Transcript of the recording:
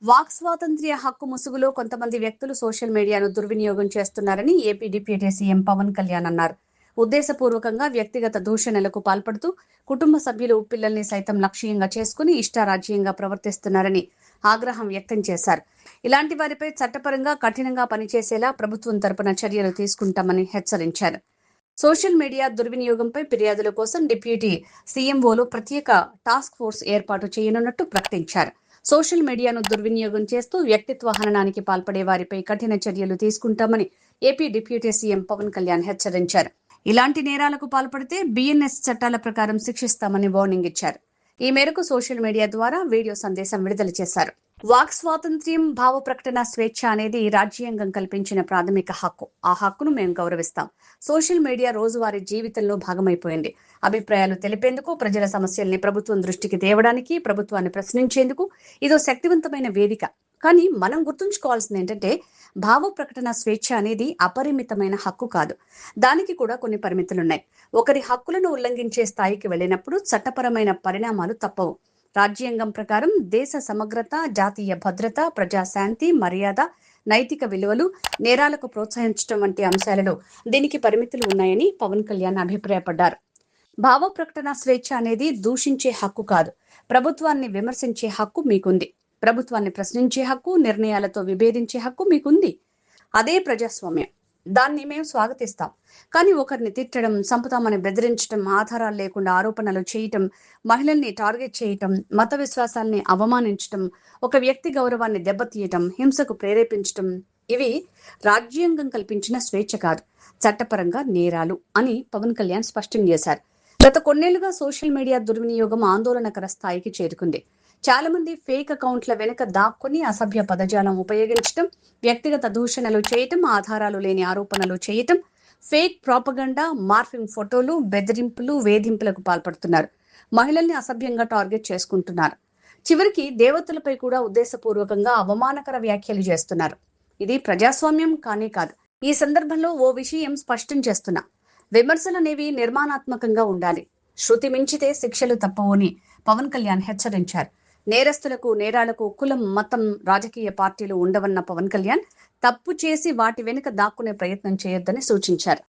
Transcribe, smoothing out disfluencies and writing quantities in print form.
Walk స్వాతంత్ర్య హక్కు ముసుగులో కొంతమంది వ్యక్తులు సోషల్ మీడియాను దుర్వినియోగం చేస్తున్నారని AP deputy CM Pawan Kalyan అన్నారు. ఉద్దేశపూర్వకంగా వ్యక్తిగత దూషణలకు పాల్పడుతూ కుటుంబ సభ్యులు పిల్లల్ని సైతం లక్ష్యంగా చేసుకుని ఇష్టారాజ్యంగా ప్రవర్తిస్తున్నారని ఆగ్రహం వ్యక్తం చేశారు. ఇలాంటి వారిపై చట్టపరంగా కఠినంగా పనిచేసేలా ప్రభుత్వం తరపున చర్యలు తీసుకుంటామని హెచ్చరించారు. సోషల్ మీడియా దుర్వినియోగంపై ఫిర్యాదుల కోసం డిప్యూటీ సీఎంఓలు ప్రత్యేక టాస్క్ ఫోర్స్ ఏర్పాటు చేయనున్నట్టు ప్రకటించారు. సోషల్ మీడియాను దుర్వినియోగం చేస్తూ వ్యక్తిత్వ హననానికి పాల్పడే వారిపై కఠిన చర్యలు తీసుకుంటామని AP deputy CM Pawan Kalyan హెచ్చరించారు. ఇలాంటి నేరాలకు పాల్పడితే బిఎన్ఎస్ చట్టాల ప్రకారం శిక్షిస్తామని వార్నింగ్ ఇచ్చారు. ఈ మేరకు సోషల్ మీడియా ద్వారా వీడియో సందేశం విడుదల చేశారు. వాక్ స్వాతంత్ర్యం, భావ ప్రకటన స్వేచ్ఛ అనేది రాజ్యాంగం కల్పించిన ప్రాథమిక హక్కు. ఆ హక్కును మేము గౌరవిస్తాం. సోషల్ మీడియా రోజువారీ జీవితంలో భాగమైపోయింది. అభిప్రాయాలు తెలిపేందుకు, ప్రజల సమస్యల్ని ప్రభుత్వం దృష్టికి తేవడానికి, ప్రభుత్వాన్ని ప్రశ్నించేందుకు ఇదో శక్తివంతమైన వేదిక. కానీ మనం గుర్తుంచుకోవాల్సింది ఏంటంటే, భావ ప్రకటన స్వేచ్ఛ అనేది అపరిమితమైన హక్కు కాదు. దానికి కూడా కొన్ని పరిమితులున్నాయి. ఒకరి హక్కులను ఉల్లంఘించే స్థాయికి వెళ్ళినప్పుడు చట్టపరమైన పరిణామాలు తప్పవు. రాజ్యాంగం ప్రకారం దేశ సమగ్రత, జాతీయ భద్రత, ప్రజాశాంతి, మర్యాద, నైతిక విలువలు, నేరాలకు ప్రోత్సహించడం వంటి అంశాలలో దీనికి పరిమితులు ఉన్నాయని పవన్ కళ్యాణ్ అభిప్రాయపడ్డారు. భావ ప్రకటన స్వేచ్ఛ అనేది దూషించే హక్కు కాదు. ప్రభుత్వాన్ని విమర్శించే హక్కు మీకుంది. ప్రభుత్వాన్ని ప్రశ్నించే హక్కు, నిర్ణయాలతో విభేదించే హక్కు మీకుంది. అదే ప్రజాస్వామ్యం. దాన్ని మేము స్వాగతిస్తాం. కానీ ఒకరిని తిట్టడం, చంపుతామని బెదిరించడం, ఆధారాలు లేకుండా ఆరోపణలు చేయటం, మహిళల్ని టార్గెట్ చేయటం, మత విశ్వాసాల్ని అవమానించటం, ఒక వ్యక్తి గౌరవాన్ని దెబ్బతీయటం, హింసకు ప్రేరేపించటం ఇవి రాజ్యాంగం కల్పించిన స్వేచ్ఛ కాదు, చట్టపరంగా నేరాలు అని పవన్ కళ్యాణ్ స్పష్టం చేశారు. గత కొన్నేళ్లుగా సోషల్ మీడియా దుర్వినియోగం ఆందోళనకర స్థాయికి చేరుకుంది. చాలా మంది ఫేక్ అకౌంట్ల వెనుక దాక్కుని అసభ్య పదజాలం ఉపయోగించడం, వ్యక్తిగత దూషణలు చేయటం, ఆధారాలు లేని ఆరోపణలు చేయటం, ఫేక్ ప్రాపగండా, మార్ఫింగ్ ఫోటోలు, బెదిరింపులు, వేధింపులకు పాల్పడుతున్నారు. మహిళల్ని అసభ్యంగా టార్గెట్ చేసుకుంటున్నారు. చివరికి దేవతలపై కూడా ఉద్దేశపూర్వకంగా అవమానకర వ్యాఖ్యలు చేస్తున్నారు. ఇది ప్రజాస్వామ్యం కానే కాదు. ఈ సందర్భంలో ఓ విషయం స్పష్టం చేస్తున్నా. విమర్శలనేవి నిర్మాణాత్మకంగా ఉండాలి. శృతి మించితే శిక్షలు తప్పవు అని పవన్ కళ్యాణ్ హెచ్చరించారు. నేరస్తులకు, నేరాలకు కులం, మతం, రాజకీయ పార్టీలు ఉండవన్న పవన్ కళ్యాణ్ తప్పు చేసి వాటి వెనుక దాక్కునే ప్రయత్నం చేయొద్దని సూచించారు.